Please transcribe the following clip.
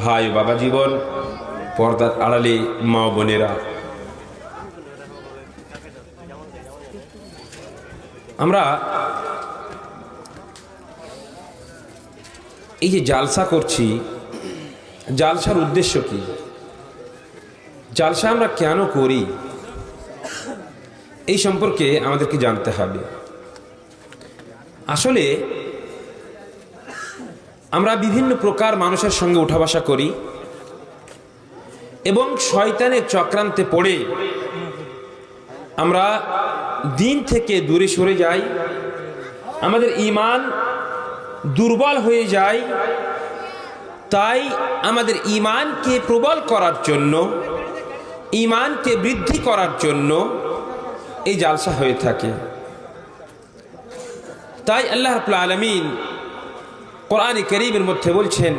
ভাই বাবা জীবন, পর্দার আড়ালে মা বোনেরা, আমরা এই যে জালসা করছি, জালসার উদ্দেশ্য কি? জালসা আমরা কেন করি এই সম্পর্কে আমাদেরকে জানতে হবে। আসলে আমরা বিভিন্ন প্রকার মানুষের সঙ্গে উঠা বসা করি এবং শয়তানের চক্রান্তে পড়ে আমরা দিন থেকে দূরে সরে যাই, আমাদের ঈমান দুর্বল হয়ে যায়। তাই আমাদের ঈমানকে প্রবল করার জন্য, ঈমানকে বৃদ্ধি করার জন্য এই জালসা হয়ে থাকে। তাই আল্লাহ রাব্বুল আলামিন কোরআনে কারীমের মধ্যে বলছেন,